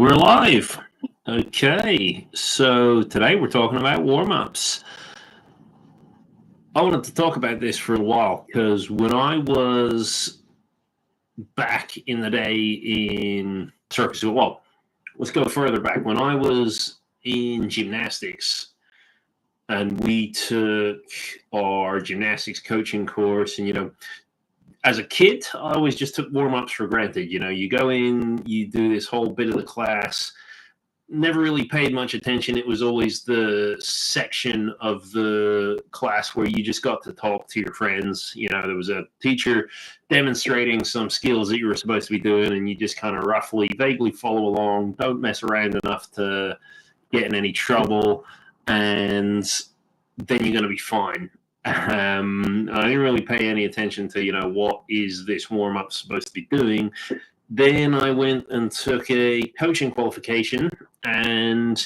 We're live. Okay, so today we're talking about warm-ups. I wanted to talk about this for a while because when I was back in the day in circus, well, let's go further back. When I was in gymnastics and we took our gymnastics coaching course, and as a kid, I always just took warm-ups for granted. You go in, you do this whole bit of the class, never really paid much attention. It was always the section of the class where you just got to talk to your friends. There was a teacher demonstrating some skills that you were supposed to be doing, and you just kind of roughly, vaguely follow along. Don't mess around enough to get in any trouble, and then you're going to be fine. I didn't really pay any attention to, what is this warm-up supposed to be doing. Then I went and took a coaching qualification, and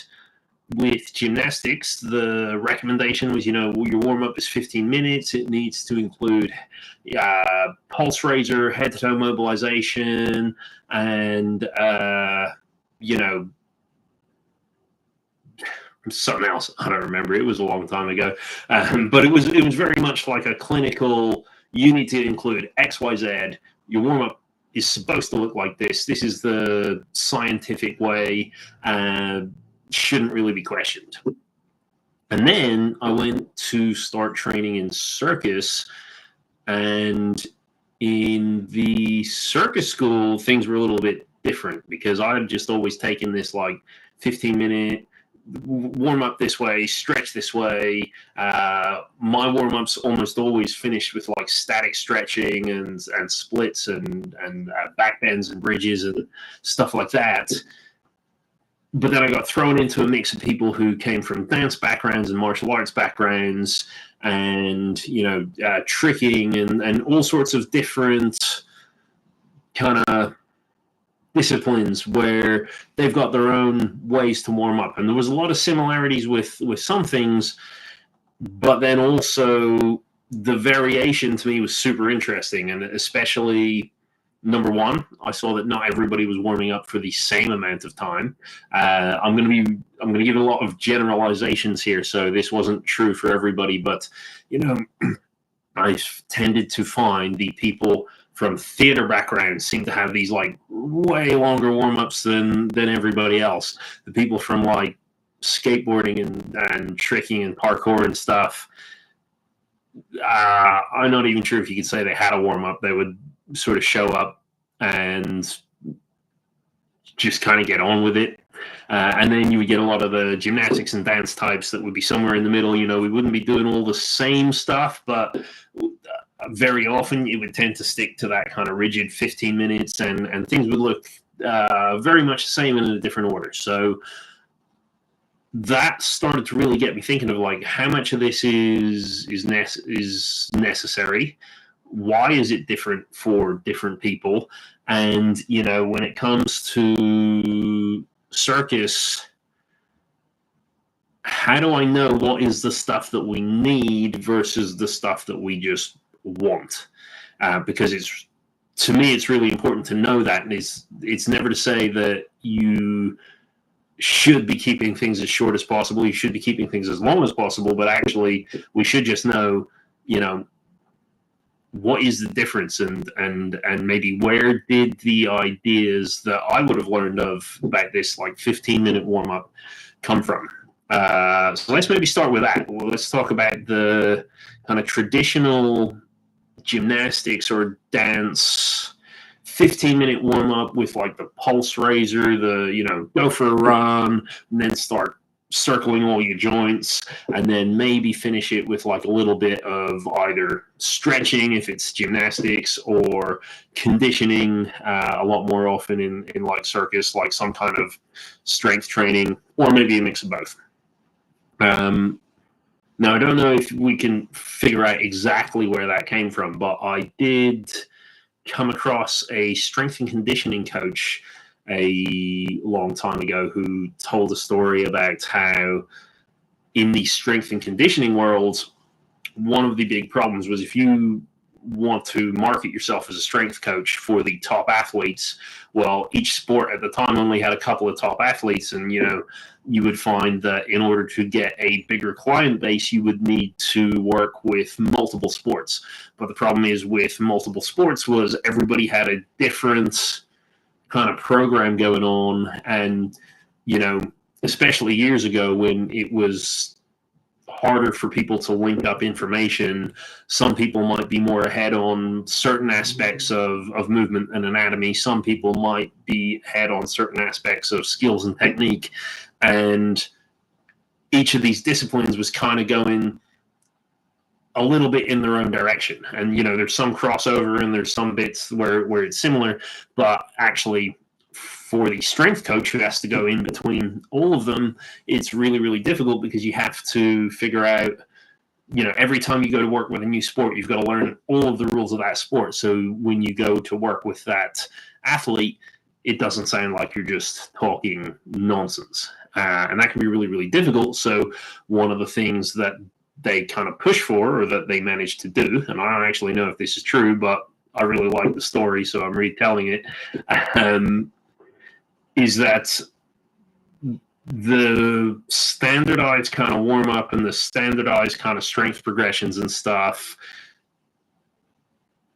with gymnastics, the recommendation was, your warm-up is 15 minutes. It needs to include pulse raiser, head-to-toe mobilization, and, something else. I don't remember. It was a long time ago. But it was very much like a clinical, you need to include X, Y, Z. Your warm-up is supposed to look like this. This is the scientific way. Shouldn't really be questioned. And then I went to start training in circus. And in the circus school, things were a little bit different because I'd just always taken this 15-minute warm up this way, stretch this way. My warm-ups almost always finished with static stretching and splits and back bends and bridges and stuff like that. But then I got thrown into a mix of people who came from dance backgrounds and martial arts backgrounds and tricking and all sorts of different kind of disciplines where they've got their own ways to warm up. And there was a lot of similarities with some things, but then also the variation to me was super interesting. And especially, number one, I saw that not everybody was warming up for the same amount of time. I'm going to give a lot of generalizations here, so this wasn't true for everybody, but I tended to find the people from theater backgrounds seem to have these way longer warm-ups than everybody else. The people from skateboarding and tricking and parkour and stuff, I'm not even sure if you could say they had a warm-up. They would sort of show up and just kind of get on with it. And then you would get a lot of the gymnastics and dance types that would be somewhere in the middle. We wouldn't be doing all the same stuff, but very often it would tend to stick to that kind of rigid 15 minutes and things would look very much the same in a different order. So that started to really get me thinking of how much of this is necessary. Why is it different for different people? And, when it comes to circus, how do I know what is the stuff that we need versus the stuff that we just want? Because to me, it's really important to know that. And it's never to say that you should be keeping things as short as possible. You should be keeping things as long as possible. But actually, we should just know, what is the difference and maybe where did the ideas that I would have learned of about this 15-minute warm-up come from? So let's maybe start with that. Well, let's talk about the kind of traditional gymnastics or dance 15-minute warm-up with the pulse raiser, go for a run, and then start circling all your joints, and then maybe finish it with a little bit of either stretching if it's gymnastics or conditioning a lot more often in circus, some kind of strength training, or maybe a mix of both. Now, I don't know if we can figure out exactly where that came from, but I did come across a strength and conditioning coach a long time ago who told a story about how in the strength and conditioning world, one of the big problems was if you want to market yourself as a strength coach for the top athletes. Well, each sport at the time only had a couple of top athletes, and you would find that in order to get a bigger client base, you would need to work with multiple sports. But the problem is with multiple sports was everybody had a different kind of program going on, and especially years ago when it was harder for people to link up information, some people might be more ahead on certain aspects of movement and anatomy. Some people might be ahead on certain aspects of skills and technique. And each of these disciplines was kind of going a little bit in their own direction. And, there's some crossover and there's some bits where it's similar, but actually for the strength coach who has to go in between all of them, it's really, really difficult because you have to figure out, every time you go to work with a new sport, you've got to learn all of the rules of that sport. So when you go to work with that athlete, it doesn't sound like you're just talking nonsense. And that can be really, really difficult. So one of the things that they kind of push for, or that they manage to do, and I don't actually know if this is true, but I really like the story, so I'm retelling it, is that the standardized kind of warm-up and the standardized kind of strength progressions and stuff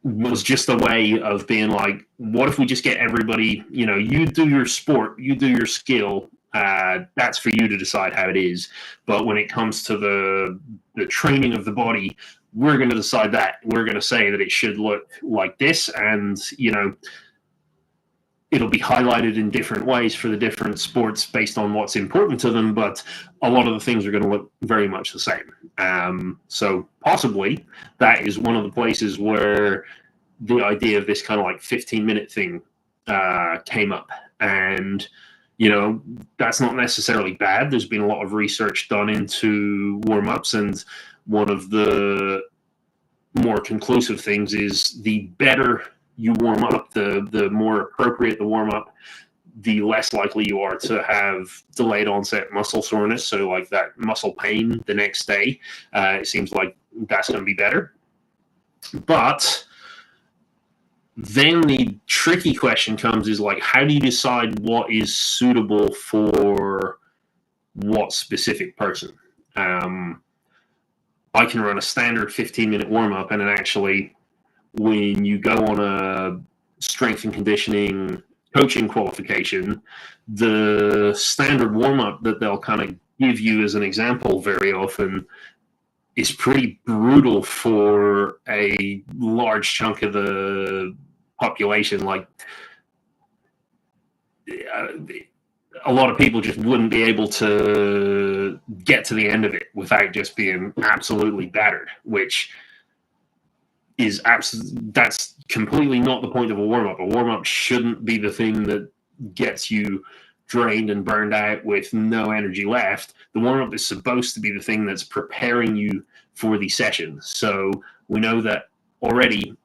was just a way of being like, what if we just get everybody, you do your sport, you do your skill, that's for you to decide how it is. But when it comes to the training of the body, we're going to decide that. We're going to say that it should look like this, and, it'll be highlighted in different ways for the different sports based on what's important to them, but a lot of the things are going to look very much the same. So possibly that is one of the places where the idea of this kind of like 15-minute thing came up. And, that's not necessarily bad. There's been a lot of research done into warm-ups, and one of the more conclusive things is the better you warm up, the more appropriate the warm up, the less likely you are to have delayed onset muscle soreness. So like that muscle pain the next day, it seems like that's going to be better. But then the tricky question comes is like, how do you decide what is suitable for what specific person? I can run a standard 15-minute warm up, and then actually, when you go on a strength and conditioning coaching qualification, the standard warm-up that they'll kind of give you as an example very often is pretty brutal for a large chunk of the population. Like, a lot of people just wouldn't be able to get to the end of it without just being absolutely battered, which is that's completely not the point of a warm-up. A warm-up shouldn't be the thing that gets you drained and burned out with no energy left. The warm-up is supposed to be the thing that's preparing you for the session. So we know that already.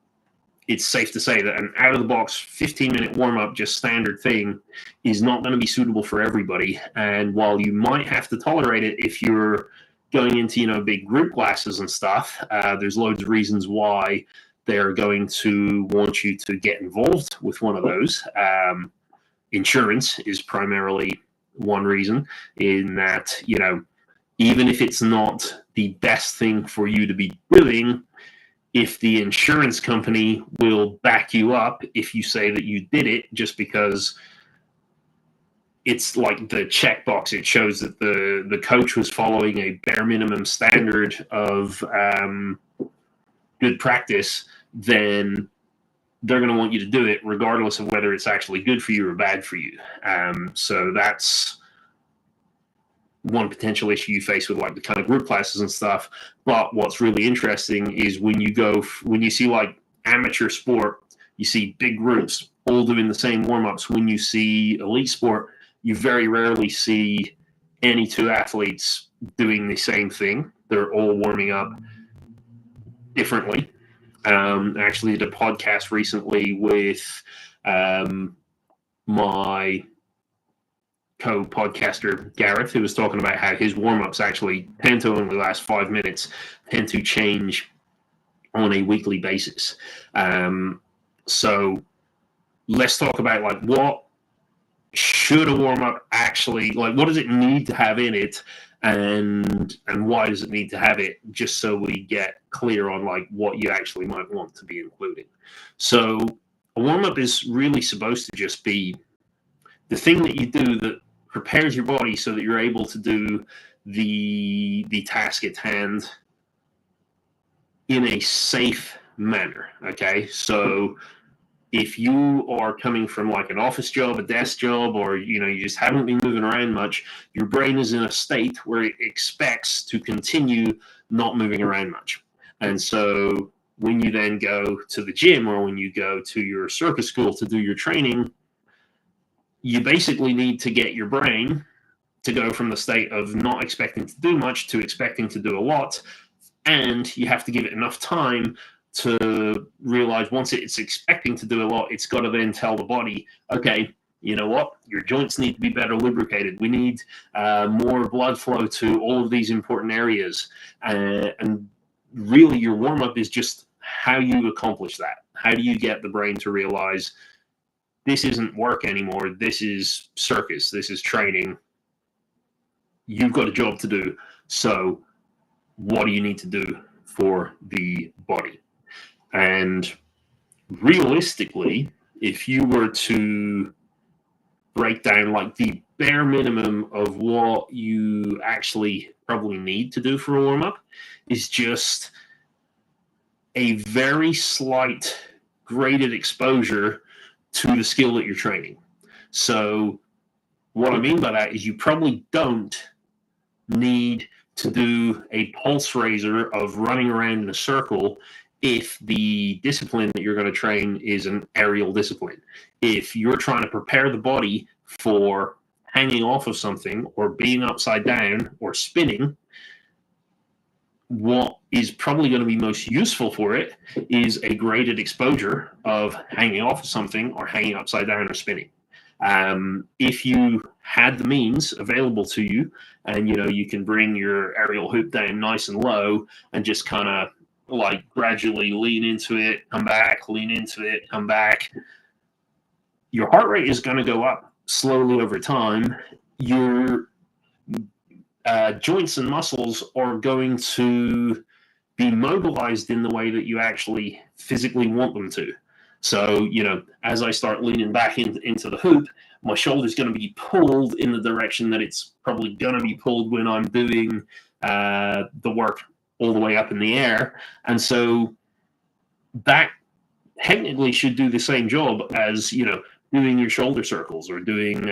It's safe to say that an out-of-the-box 15-minute warm-up, just standard thing, is not going to be suitable for everybody. And while you might have to tolerate it if you're going into, big group classes and stuff, there's loads of reasons why they're going to want you to get involved with one of those. Insurance is primarily one reason, in that, even if it's not the best thing for you to be doing, if the insurance company will back you up if you say that you did it, just because it's like the checkbox, it shows that the coach was following a bare minimum standard of good practice, then they're going to want you to do it regardless of whether it's actually good for you or bad for you. So that's one potential issue you face with like the kind of group classes and stuff. But what's really interesting is when you see like amateur sport, you see big groups all doing the same warm-ups. When you see elite sport, you very rarely see any two athletes doing the same thing. They're all warming up differently. I actually did a podcast recently with my co-podcaster Gareth, who was talking about how his warm-ups actually tend to only last 5 minutes, tend to change on a weekly basis. So let's talk about like what should a warm up actually, like what does it need to have in it, and why does it need to have it, just so we get clear on like what you actually might want to be including. So a warm up is really supposed to just be the thing that you do that prepares your body so that you're able to do the task at hand in a safe manner. Okay, so if you are coming from like an office job, a desk job, or you just haven't been moving around much, your brain is in a state where it expects to continue not moving around much. And so when you then go to the gym, or when you go to your circus school to do your training, you basically need to get your brain to go from the state of not expecting to do much to expecting to do a lot. And you have to give it enough time to realize once it's expecting to do a lot, it's got to then tell the body, okay, you know what? Your joints need to be better lubricated. We need more blood flow to all of these important areas. And really, your warm-up is just how you accomplish that. How do you get the brain to realize this isn't work anymore? This is circus. This is training. You've got a job to do. So what do you need to do for the body? And realistically, if you were to break down like the bare minimum of what you actually probably need to do for a warm-up, is just a very slight graded exposure to the skill that you're training. So what I mean by that is you probably don't need to do a pulse raiser of running around in a circle if the discipline that you're going to train is an aerial discipline. If you're trying to prepare the body for hanging off of something or being upside down or spinning, what is probably going to be most useful for it is a graded exposure of hanging off of something or hanging upside down or spinning. If you had the means available to you, and you can bring your aerial hoop down nice and low and just kind of like gradually lean into it, come back, lean into it, come back, your heart rate is going to go up slowly over time. Your joints and muscles are going to be mobilized in the way that you actually physically want them to. So, as I start leaning back into the hoop, my shoulder's going to be pulled in the direction that it's probably going to be pulled when I'm doing the work all the way up in the air. And so that technically should do the same job as, doing your shoulder circles or doing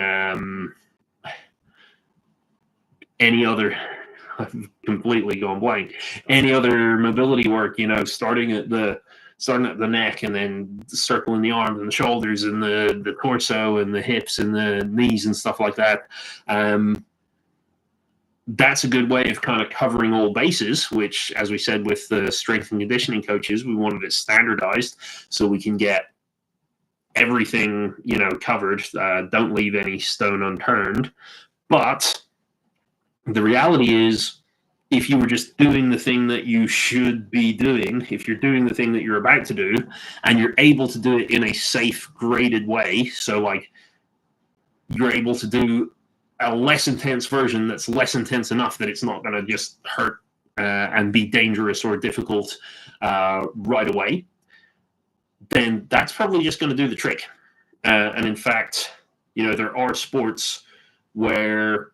any other, I've completely gone blank, any other mobility work, starting at the neck and then circling the arms and the shoulders and the torso and the hips and the knees and stuff like that. That's a good way of kind of covering all bases, which, as we said with the strength and conditioning coaches, we wanted it standardized so we can get everything, covered. Don't leave any stone unturned. But the reality is, if you were just doing the thing that you should be doing, if you're doing the thing that you're about to do, and you're able to do it in a safe, graded way, so like you're able to do a less intense version that's less intense enough that it's not going to just hurt and be dangerous or difficult right away, then that's probably just going to do the trick. And in fact, there are sports where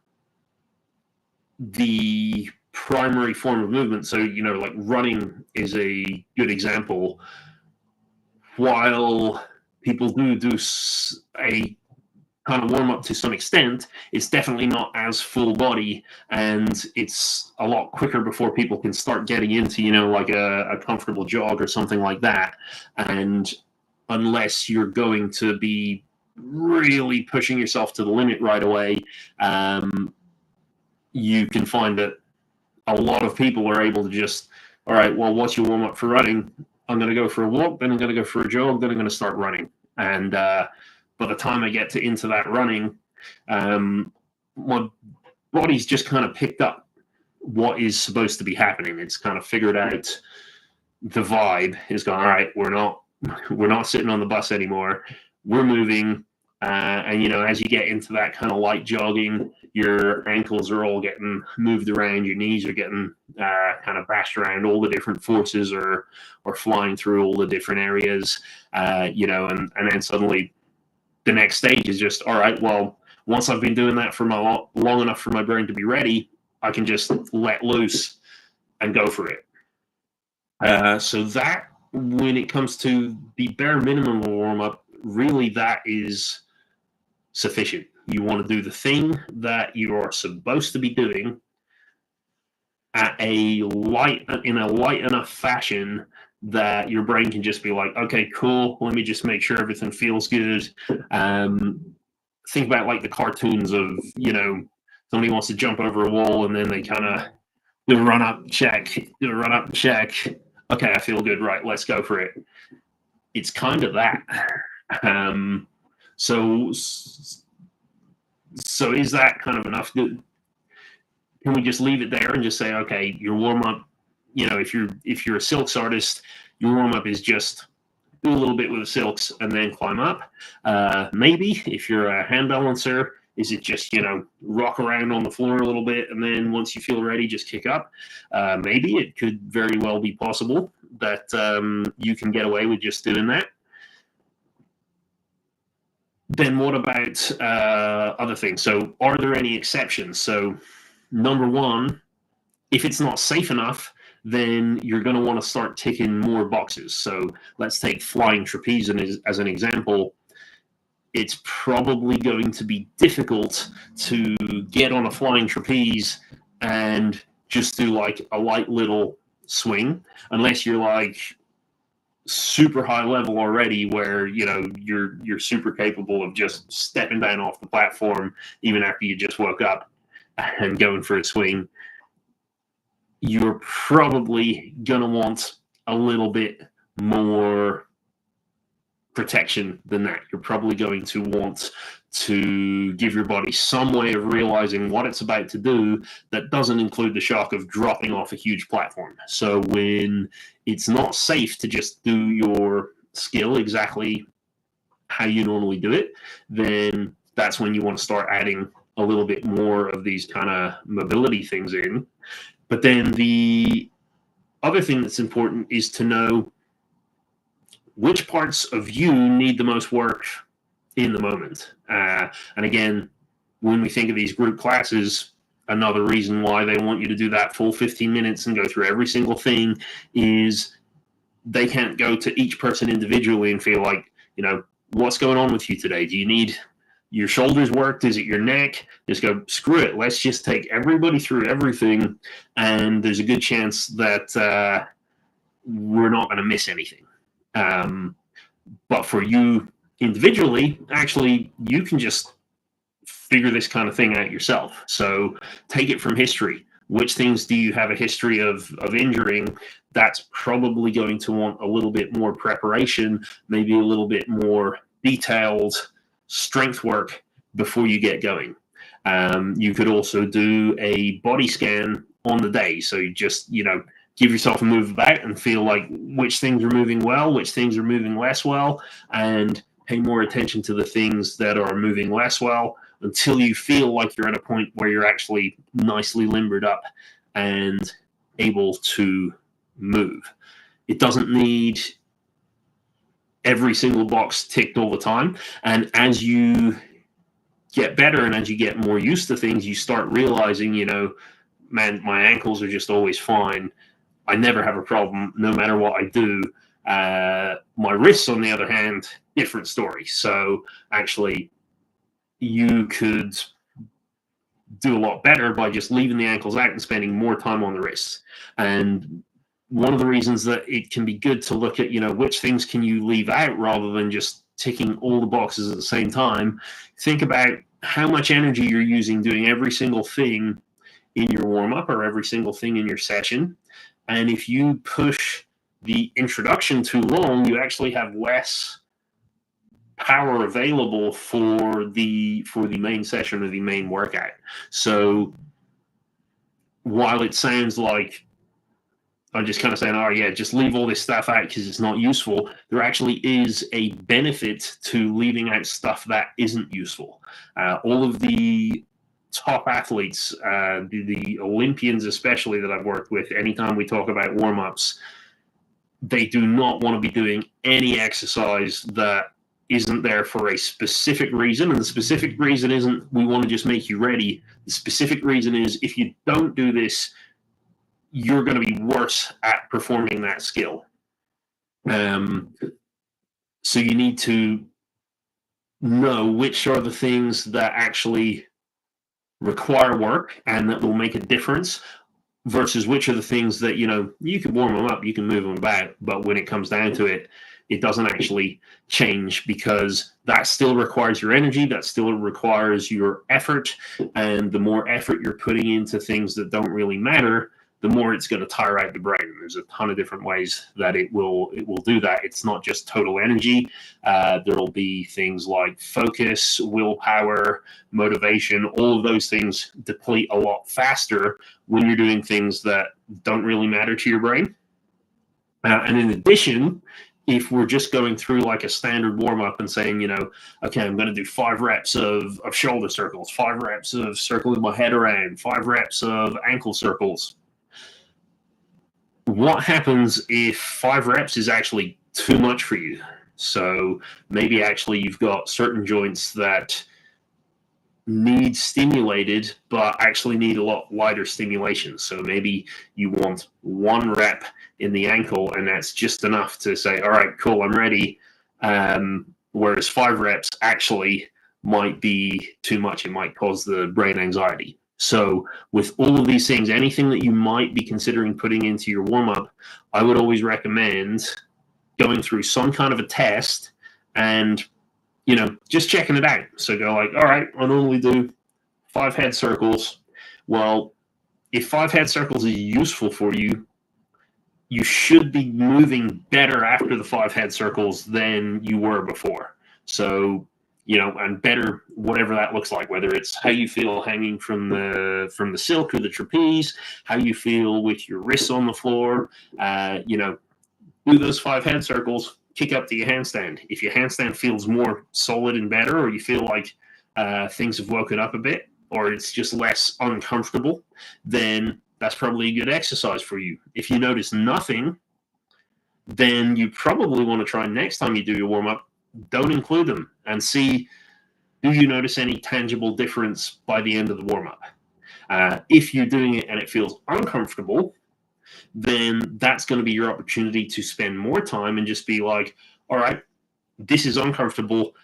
the primary form of movement, so like running is a good example. While people do a kind of warm up to some extent, it's definitely not as full body, and it's a lot quicker before people can start getting into like a comfortable jog or something like that. And unless you're going to be really pushing yourself to the limit right away, you can find that a lot of people are able to just, all right, well, what's your warm up for running? I'm going to go for a walk, then I'm going to go for a jog, then I'm going to start running. And by the time I get into that running, my body's just kind of picked up what is supposed to be happening. It's kind of figured out the vibe is going, all right, we're not sitting on the bus anymore. We're moving. And, you know, as you get into that kind of light jogging, your ankles are all getting moved around, your knees are getting kind of bashed around, all the different forces are flying through all the different areas, you know, and then suddenly the next stage is just, all right, well, once I've been doing that for long enough for my brain to be ready, I can just let loose and go for it. So that, when it comes to the bare minimum of warm up, really that is sufficient. You want to do the thing that you are supposed to be doing at in a light enough fashion that your brain can just be like, okay, cool, let me just make sure everything feels good. Think about like the cartoons of, you know, somebody wants to jump over a wall and then they kind of do a run up check. Okay, I feel good, right, let's go for it. It's kind of that. So is that kind of enough? Can we just leave it there and just say, okay, your warm up, you know, if you're a silks artist, your warm up is just do a little bit with the silks and then climb up. Maybe if you're a hand balancer, is it just, you know, rock around on the floor a little bit and then once you feel ready, just kick up? Maybe it could very well be possible that you can get away with just doing that. Then what about other things? So are there any exceptions? So number one, if it's not safe enough, then you're going to want to start ticking more boxes. So let's take flying trapeze as an example. It's probably going to be difficult to get on a flying trapeze and just do like a light little swing, unless you're like super high level already, where, you know, you're super capable of just stepping down off the platform even after you just woke up and going for a swing. You're probably gonna want a little bit more protection than that. You're probably going to want to give your body some way of realizing what it's about to do that doesn't include the shock of dropping off a huge platform. So when it's not safe to just do your skill exactly how you normally do it, then that's when you want to start adding a little bit more of these kind of mobility things in. But then the other thing that's important is to know which parts of you need the most work in the moment. And again, when we think of these group classes, another reason why they want you to do that full 15 minutes and go through every single thing is they can't go to each person individually and feel like, you know, what's going on with you today? Do you need your shoulders worked? Is it your neck? Just go, screw it. Let's just take everybody through everything. And there's a good chance that we're not going to miss anything. But for you individually, actually, you can just figure this kind of thing out yourself. So take it from history. Which things do you have a history of injuring? That's probably going to want a little bit more preparation, maybe a little bit more detailed strength work before you get going. You could also do a body scan on the day. So you just, you know, give yourself a move about and feel like which things are moving well, which things are moving less well, and pay more attention to the things that are moving less well until you feel like you're at a point where you're actually nicely limbered up and able to move. It doesn't need every single box ticked all the time. And as you get better and as you get more used to things, you start realizing, you know, man, my ankles are just always fine. I never have a problem no matter what I do. My wrists, on the other hand, different story. So actually, you could do a lot better by just leaving the ankles out and spending more time on the wrists. And one of the reasons that it can be good to look at, you know, which things can you leave out rather than just ticking all the boxes at the same time. Think about how much energy you're using doing every single thing in your warm-up or every single thing in your session. And if you push the introduction too long, you actually have less power available for the main session or the main workout. So while it sounds like, are just kind of saying, oh yeah, just leave all this stuff out because it's not useful. There actually is a benefit to leaving out stuff that isn't useful. All of the top athletes, the Olympians especially that I've worked with, anytime we talk about warm-ups, they do not want to be doing any exercise that isn't there for a specific reason. And the specific reason isn't we want to just make you ready. The specific reason is if you don't do this, you're going to be worse at performing that skill. So you need to know which are the things that actually require work and that will make a difference versus which are the things that, you can warm them up, you can move them about, but when it comes down to it, it doesn't actually change because that still requires your energy, that still requires your effort, and the more effort you're putting into things that don't really matter, the more it's going to tire out the brain. There's a ton of different ways that it will do that. It's not just total energy. There will be things like focus, willpower, motivation. All of those things deplete a lot faster when you're doing things that don't really matter to your brain. And in addition, if we're just going through like a standard warm-up and saying, okay, I'm going to do 5 reps of shoulder circles, 5 reps of circling my head around, 5 reps of ankle circles, what happens if 5 reps is actually too much for you? So maybe actually you've got certain joints that need stimulated, but actually need a lot lighter stimulation. So maybe you want 1 rep in the ankle, and that's just enough to say, all right, cool, I'm ready. Whereas 5 reps actually might be too much. It might cause the brain anxiety. So with all of these things, anything that you might be considering putting into your warm-up, I would always recommend going through some kind of a test and, just checking it out. So go like, all right, I normally do 5 head circles. Well, if 5 head circles is useful for you, you should be moving better after the 5 head circles than you were before. So, and better, whatever that looks like, whether it's how you feel hanging from the silk or the trapeze, how you feel with your wrists on the floor, do those 5 head circles, kick up to your handstand. If your handstand feels more solid and better, or you feel like things have woken up a bit, or it's just less uncomfortable, then that's probably a good exercise for you. If you notice nothing, then you probably want to try next time you do your warm-up, don't include them and see, do you notice any tangible difference by the end of the warm-up? If you're doing it and it feels uncomfortable, then that's going to be your opportunity to spend more time and just be like, all right, this is uncomfortable.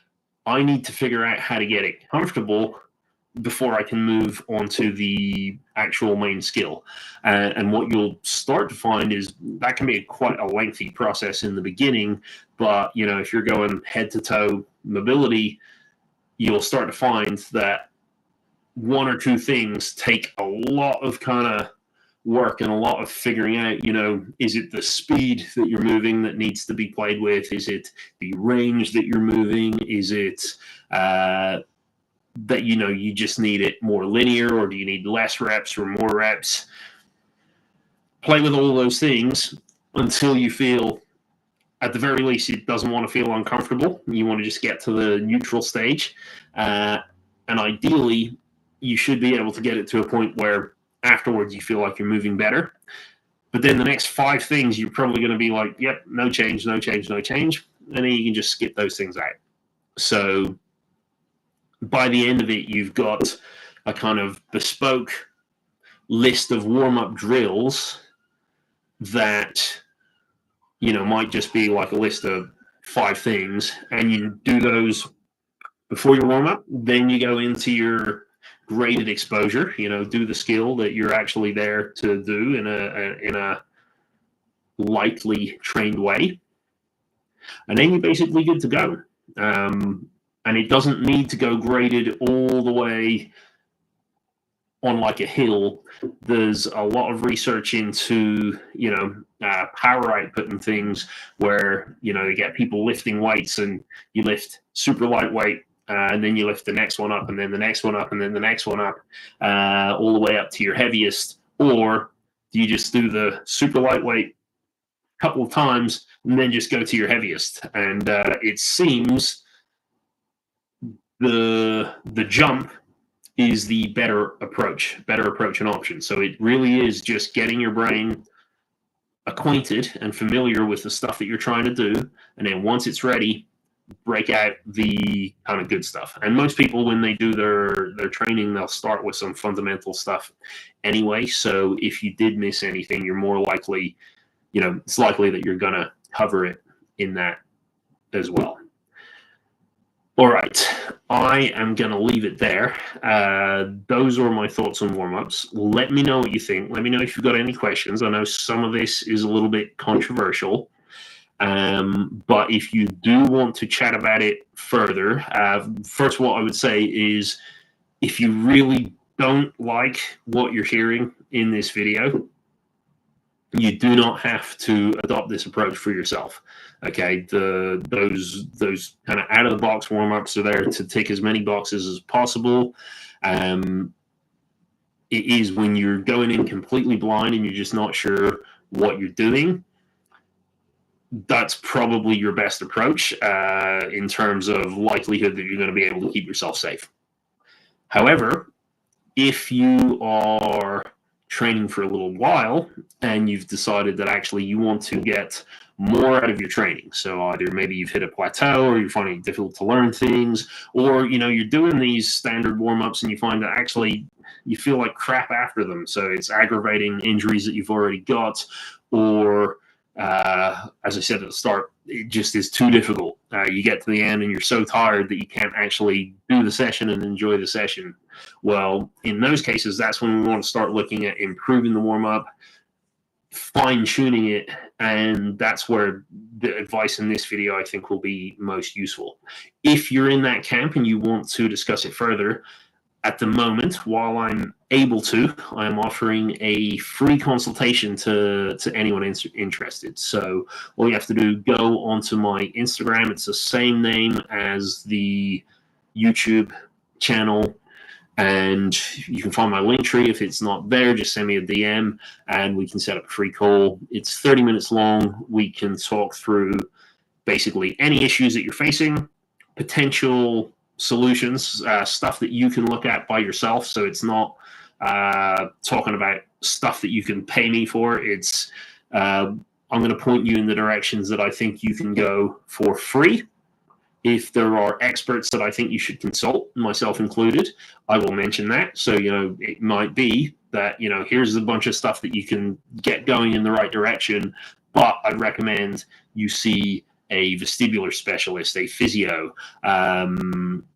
I need to figure out how to get it comfortable before I can move on to the actual main skill. And what you'll start to find is that can be quite a lengthy process in the beginning, but if you're going head to toe mobility, you'll start to find that 1 or 2 things take a lot of kind of work and a lot of figuring out, is it the speed that you're moving that needs to be played with? Is it the range that you're moving? Is it that you just need it more linear, or do you need less reps or more reps? Play with all those things until you feel, at the very least, it doesn't want to feel uncomfortable. You want to just get to the neutral stage, and ideally you should be able to get it to a point where afterwards you feel like you're moving better. But then the next 5 things you're probably going to be like, yep, no change, no change, no change, and then you can just skip those things out. So by the end of it, you've got a kind of bespoke list of warm-up drills that, might just be like a list of 5 things, and you do those before your warm-up. Then you go into your graded exposure, do the skill that you're actually there to do in a lightly trained way. And then you're basically good to go. And it doesn't need to go graded all the way on like a hill. There's a lot of research into, power output and things where, you get people lifting weights and you lift super lightweight, and then you lift the next one up, and then the next one up, and then the next one up, all the way up to your heaviest. Or Do you just do the super lightweight a couple of times and then just go to your heaviest? And it seems the jump is the better approach and option. So it really is just getting your brain acquainted and familiar with the stuff that you're trying to do, and then once it's ready, break out the kind of good stuff. And most people, when they do their training, they'll start with some fundamental stuff anyway. So if you did miss anything, you're more likely, it's likely that you're going to cover it in that as well. All right, I am going to leave it there. Those are my thoughts on warm-ups. Let me know what you think. Let me know if you've got any questions. I know some of this is a little bit controversial, but if you do want to chat about it further, first what I would say is if you really don't like what you're hearing in this video, you do not have to adopt this approach for yourself. Okay, those kind of out of the box warm-ups are there to tick as many boxes as possible. It is when you're going in completely blind and you're just not sure what you're doing, that's probably your best approach in terms of likelihood that you're going to be able to keep yourself safe. However, if you are training for a little while and you've decided that actually you want to get more out of your training, so either maybe you've hit a plateau or you're finding it difficult to learn things, or you're doing these standard warm-ups and you find that actually you feel like crap after them, so it's aggravating injuries that you've already got, or as I said at the start, it just is too difficult. You get to the end and you're so tired that you can't actually do the session and enjoy the session. Well, in those cases, that's when we want to start looking at improving the warm-up, fine-tuning it, and that's where the advice in this video I think will be most useful. If you're in that camp and you want to discuss it further, at the moment, while I'm able to, I'm offering a free consultation to anyone interested. So all you have to do, go onto my Instagram. It's the same name as the YouTube channel, and you can find my link tree. If it's not there, just send me a DM and we can set up a free call. It's 30 minutes long. We can talk through basically any issues that you're facing, potential solutions, stuff that you can look at by yourself. So it's not talking about stuff that you can pay me for. It's I'm going to point you in the directions that I think you can go for free. If there are experts that I think you should consult, myself included, I will mention that. So, it might be that, here's a bunch of stuff that you can get going in the right direction, but I'd recommend you see a vestibular specialist, a physio,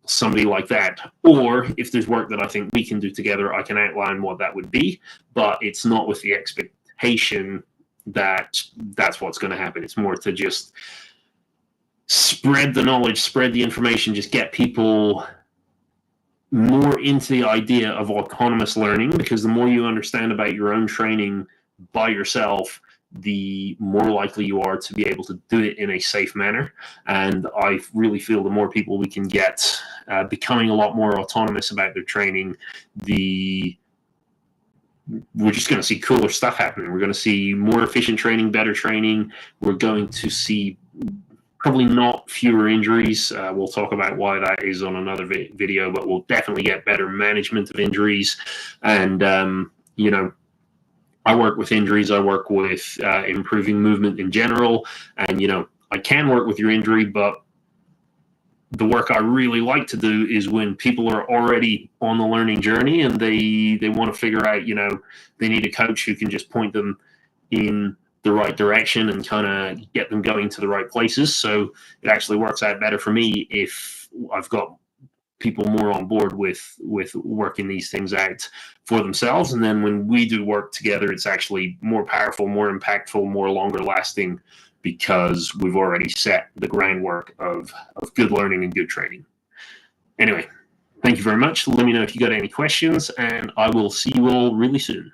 somebody like that. Or if there's work that I think we can do together, I can outline what that would be, but it's not with the expectation that that's what's going to happen. It's more to just spread the knowledge, spread the information, just get people more into the idea of autonomous learning, because the more you understand about your own training by yourself, the more likely you are to be able to do it in a safe manner. And I really feel the more people we can get becoming a lot more autonomous about their training, we're just going to see cooler stuff happening. We're going to see more efficient training, better training. We're going to see probably not fewer injuries. We'll talk about why that is on another video, but we'll definitely get better management of injuries. And, I work with injuries. I work with improving movement in general. And, I can work with your injury, but the work I really like to do is when people are already on the learning journey and they want to figure out, they need a coach who can just point them in the right direction and kind of get them going to the right places. So it actually works out better for me if I've got people more on board with working these things out for themselves. And then when we do work together, it's actually more powerful, more impactful, more longer lasting, because we've already set the groundwork of good learning and good training. Anyway, thank you very much. Let me know if you got any questions, and I will see you all really soon.